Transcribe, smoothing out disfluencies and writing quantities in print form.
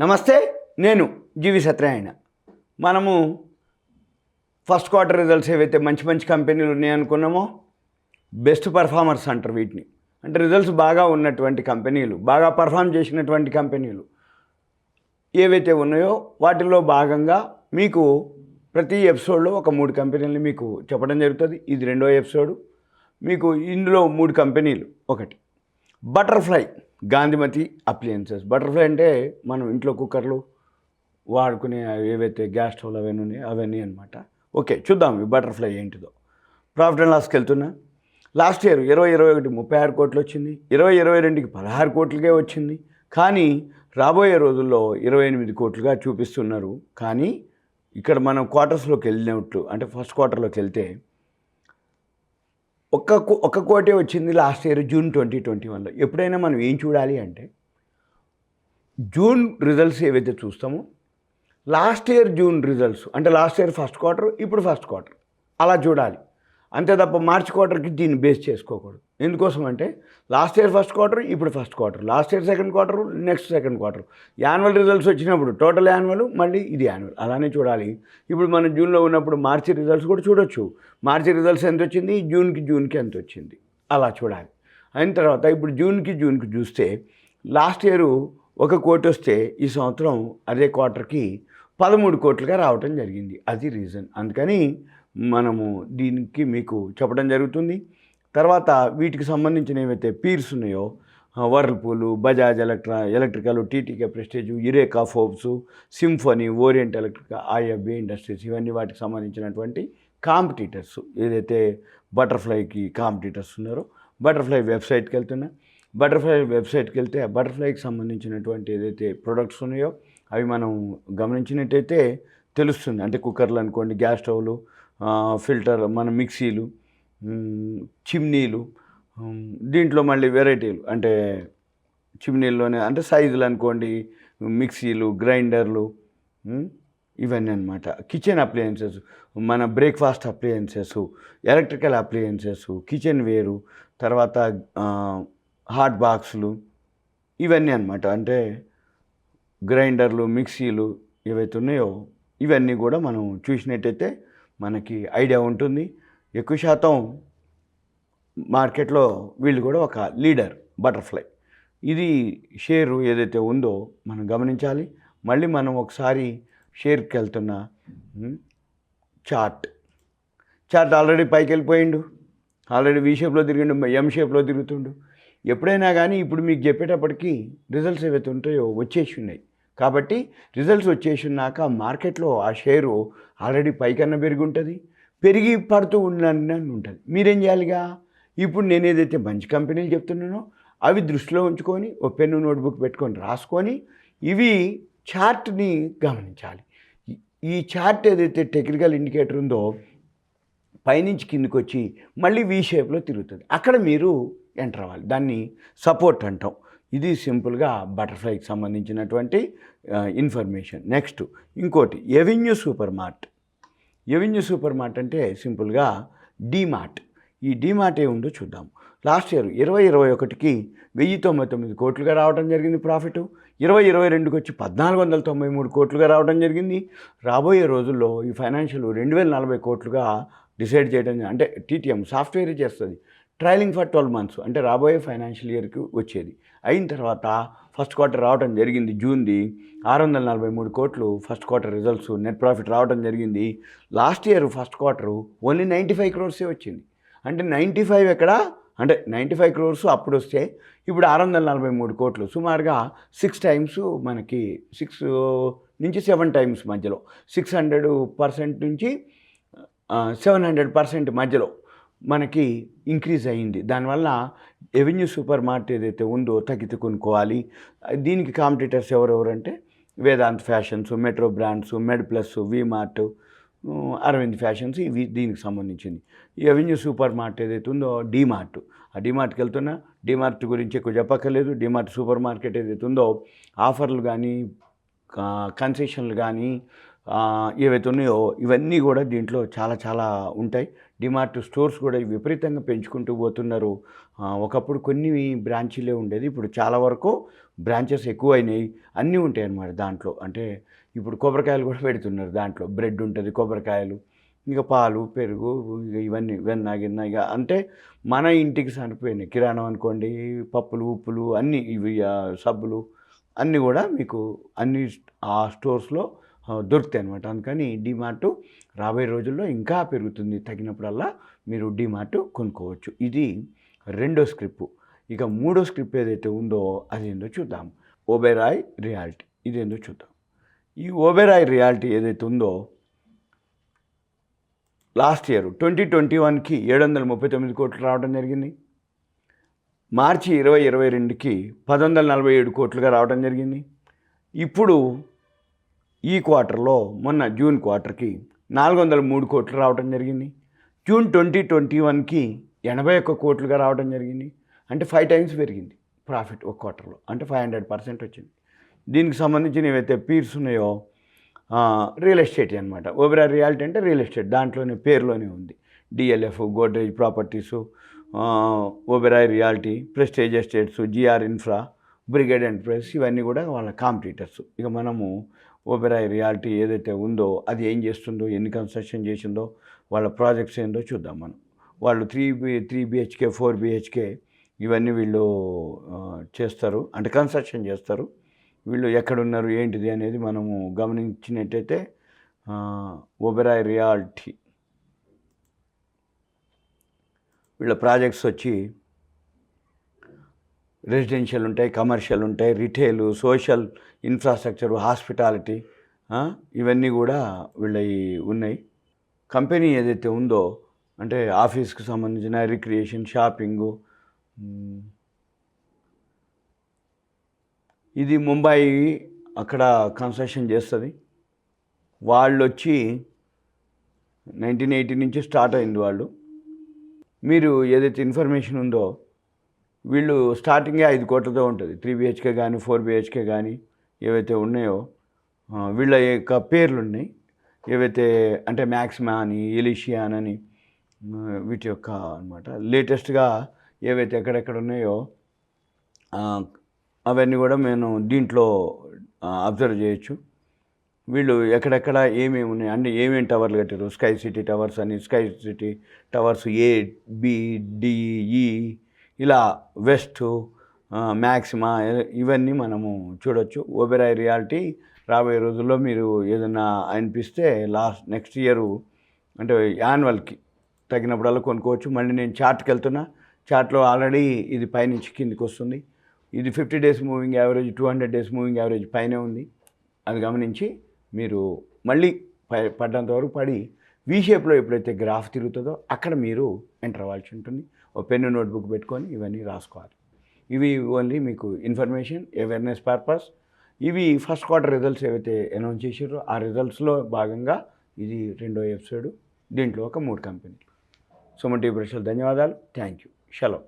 నమస్తే, నేను GVSatyanarayana. మనము ఫస్ట్ క్వార్టర్ రిజల్ట్స్ ఏవైతే మంచి మంచి కంపెనీలు ఉన్నాయనుకున్నామో బెస్ట్ పర్ఫార్మర్స్ అంటారు వీటిని. అంటే రిజల్ట్స్ బాగా ఉన్నటువంటి కంపెనీలు, బాగా పర్ఫామ్ చేసినటువంటి కంపెనీలు ఏవైతే ఉన్నాయో వాటిల్లో భాగంగా మీకు ప్రతి ఎపిసోడ్లో ఒక 3 కంపెనీలు మీకు చెప్పడం జరుగుతుంది. ఇది 2వ ఎపిసోడు. మీకు ఇందులో 3 కంపెనీలు. ఒకటి బటర్ఫ్లై గాంధీమతి అప్లయన్సెస్. బటర్ఫ్లై అంటే మనం ఇంట్లో కుక్కర్లు వాడుకునే ఏవైతే గ్యాస్ స్టవ్లు అవన్నీ ఉన్నాయో అవన్నీ అనమాట. ఓకే, చూద్దాం ఈ బటర్ఫ్లై ఏంటిదో. ప్రాఫిట్ అండ్ లాస్కి వెళ్తున్నా. లాస్ట్ ఇయర్ 2021 36 కోట్లు వచ్చింది, 2022కి 16 కోట్లకే వచ్చింది. కానీ రాబోయే రోజుల్లో 28 కోట్లుగా చూపిస్తున్నారు. కానీ ఇక్కడ మనం క్వార్టర్స్లోకి వెళ్ళినట్లు, అంటే ఫస్ట్ క్వార్టర్లోకి వెళ్తే ఒక్క కోటే వచ్చింది లాస్ట్ ఇయర్ జూన్ 2021లో. ఎప్పుడైనా మనం ఏం చూడాలి అంటే జూన్ రిజల్ట్స్ ఏవైతే చూస్తామో లాస్ట్ ఇయర్ జూన్ రిజల్ట్స్, అంటే లాస్ట్ ఇయర్ ఫస్ట్ క్వార్టర్, ఇప్పుడు ఫస్ట్ క్వార్టర్ అలా చూడాలి. అంతే తప్ప మార్చ్ క్వార్టర్కి దీన్ని బేస్ చేసుకోకూడదు. ఎందుకోసం అంటే లాస్ట్ ఇయర్ ఫస్ట్ క్వార్టర్, ఇప్పుడు first quarter, last year second quarter, next second quarter. Annual results వచ్చినప్పుడు టోటల్ యాన్యువల్, మళ్ళీ ఇది యాన్యువల్, అలానే చూడాలి. ఇప్పుడు మనం జూన్లో ఉన్నప్పుడు మార్చి రిజల్ట్స్ కూడా చూడొచ్చు. మార్చి రిజల్ట్స్ ఎంత వచ్చింది, జూన్కి ఎంత వచ్చింది, అలా చూడాలి. అయిన తర్వాత ఇప్పుడు జూన్కి చూస్తే లాస్ట్ ఇయర్ 1 కోటి వస్తే ఈ సంవత్సరం అదే క్వార్టర్కి 13 కోట్లుగా రావటం జరిగింది. అది రీజన్. అందుకని మనము దీనికి మీకు చెప్పడం జరుగుతుంది. తర్వాత వీటికి సంబంధించిన ఏవైతే పీర్స్ ఉన్నాయో Whirlpool, Bajaj electrical, TTK Prestige, Eureka Forbes, Symphony, Orient electric, IFB industries, ఇవన్నీ వాటికి సంబంధించినటువంటి కాంపిటీటర్స్. ఏదైతే బటర్ఫ్లైకి కాంపిటీటర్స్ ఉన్నారో బటర్ఫ్లై వెబ్సైట్కి వెళ్తున్నా. బటర్ఫ్లై వెబ్సైట్కి వెళ్తే బటర్ఫ్లైకి సంబంధించినటువంటి ఏదైతే ప్రొడక్ట్స్ ఉన్నాయో అవి మనం గమనించినట్టయితే తెలుస్తుంది. అంటే కుక్కర్లు అనుకోండి, గ్యాస్ స్టవ్లు, ఫిల్టర్, మన మిక్సీలు, చిమ్నీలు, దీంట్లో మళ్ళీ వెరైటీలు, అంటే చిమ్నీల్లోనే అంటే సైజులు అనుకోండి, మిక్సీలు, గ్రైండర్లు, ఇవన్నీ అనమాట. కిచెన్ అప్లయన్సెస్, మన breakfast appliances, electrical appliances, kitchen వేరు, తర్వాత హాట్ బాక్సులు, ఇవన్నీ అనమాట. అంటే గ్రైండర్లు, మిక్సీలు ఏవైతే ఉన్నాయో ఇవన్నీ కూడా మనం చూసినట్టయితే మనకి ఐడియా ఉంటుంది. ఎక్కువ శాతం మార్కెట్లో వీళ్ళు కూడా ఒక లీడర్ బటర్ఫ్లై. ఇది షేరు ఏదైతే ఉందో మనం గమనించాలి. మళ్ళీ మనం ఒకసారి షేర్కి వెళ్తున్న చార్ట్ ఆల్రెడీ పైకి వెళ్ళిపోయిండు, ఆల్రెడీ వి షేప్లో తిరిగిండు, ఎం షేప్లో తిరుగుతుండు. ఎప్పుడైనా కానీ ఇప్పుడు మీకు చెప్పేటప్పటికి రిజల్ట్స్ ఏవైతే ఉంటాయో వచ్చేసి ఉన్నాయి. కాబట్టి రిజల్ట్స్ వచ్చేసి ఉన్నాక మార్కెట్లో ఆ షేరు ఆల్రెడీ పైకన్నా పెరిగి ఉంటుంది, పెరిగి పడుతూ ఉండని ఉంటుంది. మీరేం చేయాలిగా, ఇప్పుడు నేను ఏదైతే మంచి కంపెనీలు చెప్తున్నానో అవి దృష్టిలో ఉంచుకొని ఓ పెన్ను నోట్బుక్ పెట్టుకొని రాసుకొని ఇవి చార్ట్ని గమనించాలి. ఈ చార్ట్ ఏదైతే టెక్నికల్ ఇండికేటర్ ఉందో పైనుంచి కిందకి వచ్చి మళ్ళీ వి షేప్లో తిరుగుతుంది. అక్కడ మీరు ఎంటర్ అవ్వాలి. దాన్ని సపోర్ట్ అంటాం. ఇది సింపుల్గా బటర్ఫ్లైకి సంబంధించినటువంటి ఇన్ఫర్మేషన్. నెక్స్ట్ ఇంకోటి avenue super mart. Avenue super mart అంటే సింపుల్గా డీమార్ట్. ఈ డీమార్ట్ ఏముందో చూద్దాం. లాస్ట్ ఇయర్ 2021కి 1099 కోట్లుగా రావడం జరిగింది ప్రాఫిట్. 2022కి వచ్చి 1493 కోట్లుగా రావడం జరిగింది. రాబోయే రోజుల్లో ఈ ఫైనాన్షియల్ 2040 కోట్లుగా డిసైడ్ చేయడం, అంటే టీటీఎం సాఫ్ట్వేర్ చేస్తుంది. ట్రయలింగ్ ఫర్ 12 months, అంటే రాబోయే ఫైనాన్షియల్ ఇయర్కి వచ్చేది. అయిన తర్వాత ఫస్ట్ క్వార్టర్ రావడం జరిగింది జూన్ది 643 కోట్లు first quarter results, net profit రావడం జరిగింది. Last year first quarter only 95 crores వచ్చింది. అంటే 95 ఎక్కడ, అంటే 95 crores అప్పుడు వస్తే ఇప్పుడు 643 కోట్లు, సుమారుగా 6 times, మనకి 6 నుంచి 7 times మధ్యలో, 600% నుంచి 700% మధ్యలో మనకి ఇంక్రీజ్ అయ్యింది. దానివల్ల ఎవెన్యూ సూపర్ మార్ట్ ఏదైతే ఉందో తగ్గితే కొనుక్కోవాలి. దీనికి కాంపిటీటర్స్ ఎవరెవరంటే Vedant fashions, metro brands, med plus, V Mart, Arvind fashions, ఇవి దీనికి సంబంధించింది. ఈ ఎవెన్యూ సూపర్ మార్ట్ ఏదైతే ఉందో డీమార్ట్, ఆ డీమార్ట్కి వెళ్తున్నా. డీమార్ట్ గురించి ఎక్కువ చెప్పక్కర్లేదు. డీమార్ట్ సూపర్ మార్కెట్ ఏదైతే ఉందో ఆఫర్లు కానీ కన్సెషన్లు కానీ ఏవైతే ఉన్నాయో ఇవన్నీ కూడా దీంట్లో చాలా ఉంటాయి. డిమార్ట్ స్టోర్స్ కూడా విపరీతంగా పెంచుకుంటూ పోతున్నారు. ఒకప్పుడు కొన్ని బ్రాంచీలే ఉండేది. ఇప్పుడు చాలా వరకు బ్రాంచెస్ ఎక్కువైనాయి. అన్నీ ఉంటాయన్నమాట దాంట్లో. అంటే ఇప్పుడు కొబ్బరికాయలు కూడా పెడుతున్నారు దాంట్లో. బ్రెడ్ ఉంటుంది, కొబ్బరికాయలు, ఇక పాలు, పెరుగు, ఇక ఇవన్నీ వెన్న గిన్న ఇక అంటే మన ఇంటికి సరిపోయినాయి. కిరాణం అనుకోండి, పప్పులు, ఉప్పులు అన్నీ ఇవి సబ్బులు అన్నీ కూడా మీకు అన్ని ఆ స్టోర్స్లో దొరుకుతాయి అన్నమాట. అందుకని డీమార్ట్ రాబోయే రోజుల్లో ఇంకా పెరుగుతుంది. తగినప్పుడల్లా మీరు డీమార్ట్ కొనుక్కోవచ్చు. ఇది రెండో స్క్రిప్ట్. ఇక మూడో స్క్రిప్ట్ ఏదైతే ఉందో అదేందో చూద్దాం. ఓబెరాయ్ రియాలిటీ ఇదేందో చూద్దాం. ఈ ఓబెరాయ్ రియాలిటీ ఏదైతే ఉందో లాస్ట్ ఇయర్ 2021కి 739 కోట్లు రావడం జరిగింది. మార్చి 2022కి 1147 కోట్లుగా రావడం జరిగింది. ఇప్పుడు ఈ క్వార్టర్లో మొన్న జూన్ క్వార్టర్కి 403 కోట్లు రావడం జరిగింది. జూన్ 2021కి 81 కోట్లుగా రావడం జరిగింది. అంటే 5 టైమ్స్ పెరిగింది ప్రాఫిట్ ఒక క్వార్టర్లో. అంటే 500% వచ్చింది. దీనికి సంబంధించిన ఏవైతే పీర్స్ ఉన్నాయో రియల్ ఎస్టేట్ అనమాట. ఓబెరాయ్ రియాలిటీ అంటే రియల్ ఎస్టేట్, దాంట్లోనే పేరులోనే ఉంది. DLF, Godrej properties, Oberoi realty, prestige estates, GR infra, brigade enterprise ఇవన్నీ కూడా వాళ్ళ కాంపిటీటర్స్. ఇక మనము ఓబెరాయ్ రియాలిటీ ఏదైతే ఉందో అది ఏం చేస్తుందో, ఎన్ని కన్స్ట్రక్షన్ చేసిందో, వాళ్ళ ప్రాజెక్ట్స్ ఏందో చూద్దాం మనం. వాళ్ళు 3 BHK 4 BHK ఇవన్నీ వీళ్ళు చేస్తారు, అంటే కన్స్ట్రక్షన్ చేస్తారు. వీళ్ళు ఎక్కడున్నారు ఏంటిది అనేది మనము గమనించినట్టయితే ఓబెరాయ్ రియాలిటీ వీళ్ళ ప్రాజెక్ట్స్ వచ్చి రెసిడెన్షియల్ ఉంటాయి, కమర్షియల్ ఉంటాయి, రిటైలు, సోషల్ ఇన్ఫ్రాస్ట్రక్చరు, హాస్పిటాలిటీ ఇవన్నీ కూడా వీళ్ళవి ఉన్నాయి. కంపెనీ ఏదైతే ఉందో అంటే ఆఫీస్కి సంబంధించిన రిక్రియేషన్, షాపింగు, ఇది ముంబై అక్కడ కన్స్ట్రక్షన్ చేస్తుంది. వాళ్ళు వచ్చి 1980 నుంచి స్టార్ట్ అయింది వాళ్ళు. మీరు ఏదైతే ఇన్ఫర్మేషన్ ఉందో వీళ్ళు స్టార్టింగే 5 కోట్లతో ఉంటుంది. 3 BHK కానీ 4 BHK కానీ ఏవైతే ఉన్నాయో వీళ్ళ యొక్క పేర్లు ఉన్నాయి. ఏవైతే అంటే మ్యాక్సిమా అని, ఎలిషియాన్ అని వీటి యొక్క అనమాట. లేటెస్ట్గా ఏవైతే ఎక్కడెక్కడ ఉన్నాయో అవన్నీ కూడా మేము దీంట్లో అబ్జర్వ్ చేయొచ్చు. వీళ్ళు ఎక్కడెక్కడ ఏమేమి ఉన్నాయి అంటే ఏమేమి టవర్లు కట్టారు. స్కై సిటీ టవర్స్ అని, sky city towers A, B, D, E ఇలా వెస్ట్, మ్యాక్సిమా ఇవన్నీ మనము చూడొచ్చు. ఓబెరాయ్ రియాలిటీ రాబోయే రోజుల్లో మీరు ఏదైనా అనిపిస్తే నెక్స్ట్ ఇయర్ అంటే యాన్యువల్కి తగినప్పుడల్లా కొనుక్కోవచ్చు. మళ్ళీ నేను చార్ట్కి వెళ్తున్నా. చార్ట్లో ఆల్రెడీ ఇది పైనుంచి కిందికి వస్తుంది. ఇది 50 days moving average, 200 days moving average పైనే ఉంది. అది గమనించి మీరు మళ్ళీ పడ్డంత వరకు పడి V షేప్లో ఎప్పుడైతే గ్రాఫ్ తిరుగుతుందో అక్కడ మీరు ఎంటర్ అవ్వాల్సి ఉంటుంది. ఒక పెన్ను, నోట్బుక్ పెట్టుకొని ఇవన్నీ రాసుకోవాలి. ఇవి ఓన్లీ మీకు ఇన్ఫర్మేషన్, అవేర్నెస్ పర్పస్. ఇవి ఫస్ట్ క్వార్టర్ రిజల్ట్స్ ఏవైతే అనౌన్స్ చేసారో ఆ రిజల్ట్స్లో భాగంగా ఇది రెండో ఎపిసోడ్. దీంట్లో ఒక 3 కంపెనీలు. సుమన్ టీవీ ప్రేక్షకులకు ధన్యవాదాలు. Thank you. సెలవు.